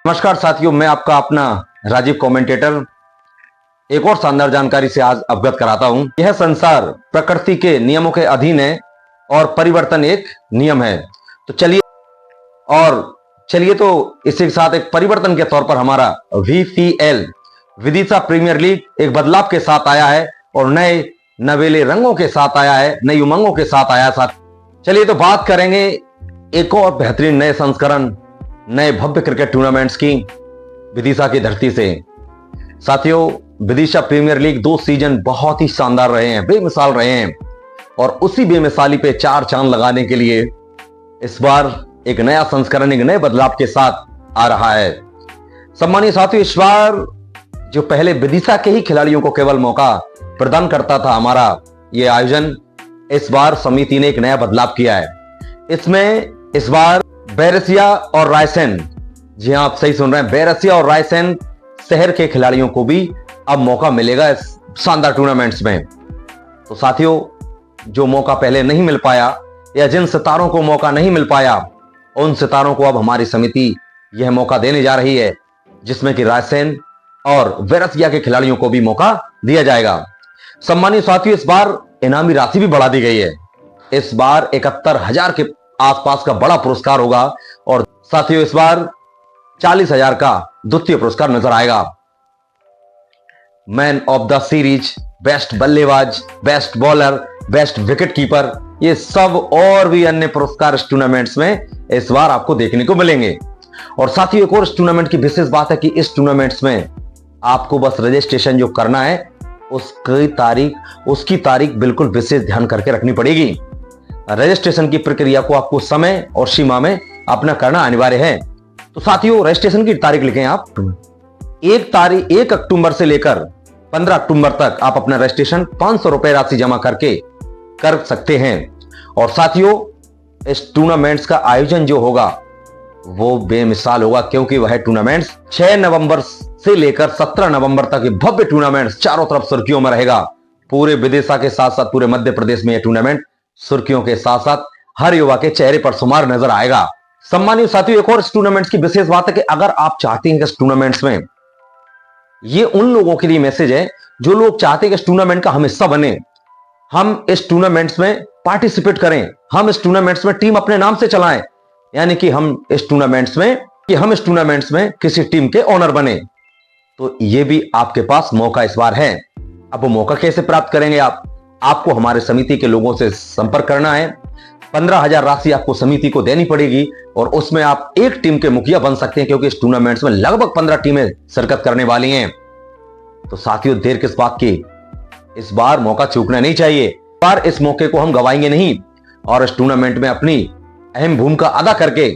नमस्कार साथियों, मैं आपका अपना राजीव कमेंटेटर एक और शानदार जानकारी से आज अवगत कराता हूं। यह संसार प्रकृति के नियमों के अधीन है और परिवर्तन एक नियम है। तो चलिए तो इसी के साथ एक परिवर्तन के तौर पर हमारा VPL विदिशा प्रीमियर लीग एक बदलाव के साथ आया है और नए नवेले रंगों के साथ आया है, नई उमंगों के साथ आया है। चलिए तो बात करेंगे एक और बेहतरीन नए संस्करण, नए भव्य क्रिकेट टूर्नामेंट्स की विदिशा की धरती से। साथियों, विदिशा प्रीमियर लीग 2 सीजन बहुत ही शानदार रहे हैं, बेमिसाल रहे हैं और उसी बेमिसाली पे 4 चांद लगाने के लिए इस बार एक नया संस्करण, एक नए बदलाव के साथ आ रहा है। सम्मानीय साथियों, इस बार जो पहले विदिशा के ही खिलाड़ियों को केवल मौका प्रदान करता था हमारा यह आयोजन, इस बार समिति ने एक नया बदलाव किया है। इसमें इस बार बैरसिया और रायसेन, जी हां आप सही सुन रहे हैं, बैरसिया और रायसेन शहर के खिलाड़ियों को भी अब मौका मिलेगा इस शानदार टूर्नामेंट्स में। तो साथियों, जो मौका पहले नहीं मिल पाया या जिन सितारों को मौका नहीं मिल पाया, उन सितारों को अब हमारी समिति यह मौका देने जा रही है, जिसमें कि रायसेन और बैरसिया के खिलाड़ियों को भी मौका दिया जाएगा। सम्मानीय साथियों, इस बार इनामी राशि भी बढ़ा दी गई है। इस बार 71,000 के आसपास का बड़ा पुरस्कार होगा और साथियों इस बार 40,000 का द्वितीय पुरस्कार नजर आएगा। Man of the series, best बल्लेबाज, best bowler, best wicket keeper, ये सब और भी अन्य पुरस्कार इस टूर्नामेंट्स में इस बार आपको देखने को मिलेंगे। और साथियों, एक और इस टूर्नामेंट की विशेष बात है कि इस टूर्नामेंट्स में आपको बस रजिस्ट्रेशन जो करना है उसकी तारीख बिल्कुल विशेष ध्यान करके रखनी पड़ेगी। रजिस्ट्रेशन की प्रक्रिया को आपको समय और सीमा में अपना करना अनिवार्य है। तो साथियों, रजिस्ट्रेशन की तारीख लिखें आप 1 अक्टूबर से लेकर 15 अक्टूबर तक आप अपना रजिस्ट्रेशन 500 रुपए राशि जमा करके कर सकते हैं। और साथियों, इस टूर्नामेंट्स का आयोजन जो होगा वो बेमिसाल होगा, क्योंकि वह टूर्नामेंट्स 6 नवंबर से लेकर 17 नवंबर तक भव्य टूर्नामेंट्स चारों तरफ सुर्खियों में रहेगा। पूरे विदिशा के साथ साथ पूरे मध्य प्रदेश में यह टूर्नामेंट सुर्खियों के साथ साथ हर युवा के चेहरे पर शुमार नजर आएगा। सम्मानित साथियों, एक और इस टूर्नामेंट्स की विशेष बात है कि अगर आप चाहते हैं कि इस टूर्नामेंट्स में, ये उन लोगों के लिए मैसेज है जो लोग चाहते हैं कि इस टूर्नामेंट का हम हिस्सा बने, हम इस टूर्नामेंट्स में पार्टिसिपेट करें, हम इस टूर्नामेंट्स में टीम अपने नाम से चलाएं, यानी कि हम इस टूर्नामेंट्स में किसी टीम के ओनर बने। तो ये भी आपके पास मौका इस बार है। अब वो मौका कैसे प्राप्त करेंगे आपको हमारे समिति के लोगों से संपर्क करना है। 15,000 राशि आपको समिति को देनी पड़ेगी और उसमें आप एक टीम के मुखिया बन सकते हैं, क्योंकि इस टूर्नामेंट्स में लगभग 15 टीमें शिरकत करने वाली हैं। तो साथियों, देर किस बात की, इस बार मौका चूकना नहीं चाहिए। इस बार इस मौके को हम गवाएंगे नहीं और इस टूर्नामेंट में अपनी अहम भूमिका अदा करके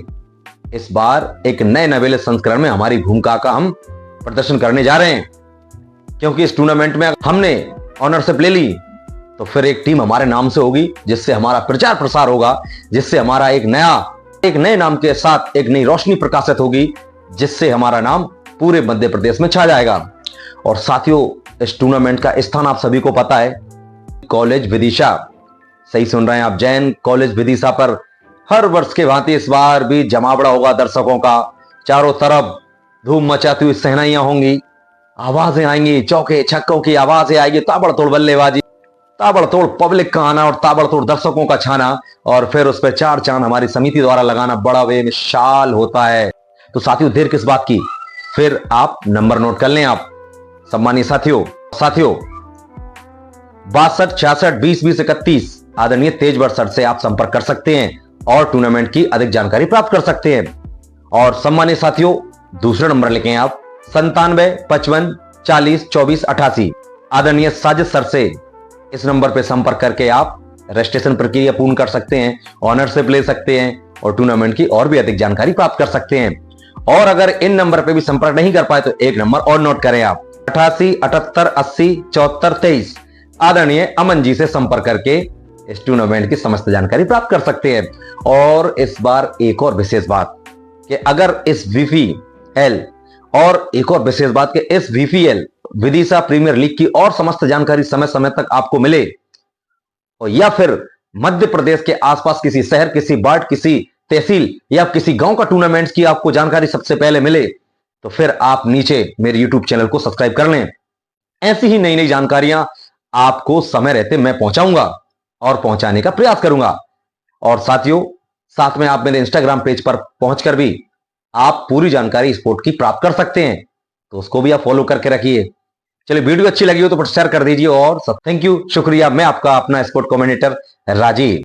इस बार एक नए नवेले संस्करण में हमारी भूमिका का हम प्रदर्शन करने जा रहे हैं। क्योंकि इस टूर्नामेंट में हमने ऑनरशिप ले ली तो फिर एक टीम हमारे नाम से होगी, जिससे हमारा प्रचार प्रसार होगा, जिससे हमारा एक नए नाम के साथ एक नई रोशनी प्रकाशित होगी, जिससे हमारा नाम पूरे मध्य प्रदेश में छा जाएगा। और साथियों, इस टूर्नामेंट का स्थान आप सभी को पता है, कॉलेज विदिशा, सही सुन रहे हैं आप, जैन कॉलेज विदिशा पर हर वर्ष के भांति इस बार भी जमावड़ा होगा दर्शकों का। चारों तरफ धूम मचाती हुई सहनाइयां होंगी, आवाजें आएंगी, चौके छक्कों की आवाजें आएगी, ताबड़तोड़ बल्लेबाजी, ताबड़तोड़ पब्लिक का आना और ताबड़तोड़ दर्शकों का छाना, और फिर उस पर 4 चांद हमारी समिति द्वारा लगाना बड़ा बेमिसाल होता है। तो साथियों, देर किस बात की, फिर आप नंबर नोट कर लें आप सम्मानित साथियों 62 66 20 20 31 आदरणीय तेज बरसठ से आप संपर्क कर सकते हैं और टूर्नामेंट की अधिक जानकारी प्राप्त कर सकते हैं। और सम्मानित साथियों, दूसरा नंबर लिखें आप 97 55 40 24 88 आदरणीय साजिद सर से इस नंबर पर संपर्क करके आप रजिस्ट्रेशन प्रक्रिया पूर्ण कर सकते हैं, ऑनरशिप ले सकते हैं और टूर्नामेंट की और भी अधिक जानकारी प्राप्त कर सकते हैं। और अगर इन नंबर पर भी संपर्क नहीं कर पाए तो एक नंबर और नोट करें आप 88 78 80 74 23 आदरणीय अमन जी से संपर्क करके इस टूर्नामेंट की समस्त जानकारी प्राप्त कर सकते हैं। और इस बार एक और विशेष बात कि अगर इस VPL और एक और विशेष बात कि इस VPL विदिशा प्रीमियर लीग की और समस्त जानकारी समय समय तक आपको मिले, और या फिर मध्य प्रदेश के आसपास किसी शहर, किसी वार्ड, किसी तहसील या किसी गांव का टूर्नामेंट की आपको जानकारी सबसे पहले मिले, तो फिर आप नीचे मेरे यूट्यूब चैनल को सब्सक्राइब कर लें। ऐसी ही नई नई जानकारियां आपको समय रहते मैं पहुंचाऊंगा और पहुंचाने का प्रयास करूंगा। और साथियों, साथ में आप मेरे इंस्टाग्राम पेज पर पहुंचकर भी आप पूरी जानकारी स्पोर्ट की प्राप्त कर सकते हैं, तो उसको भी आप फॉलो करके रखिए। चलिए, वीडियो अच्छी लगी हो तो शेयर कर दीजिए और थैंक यू, शुक्रिया। मैं आपका अपना स्पोर्ट कमेंटेटर राजीव।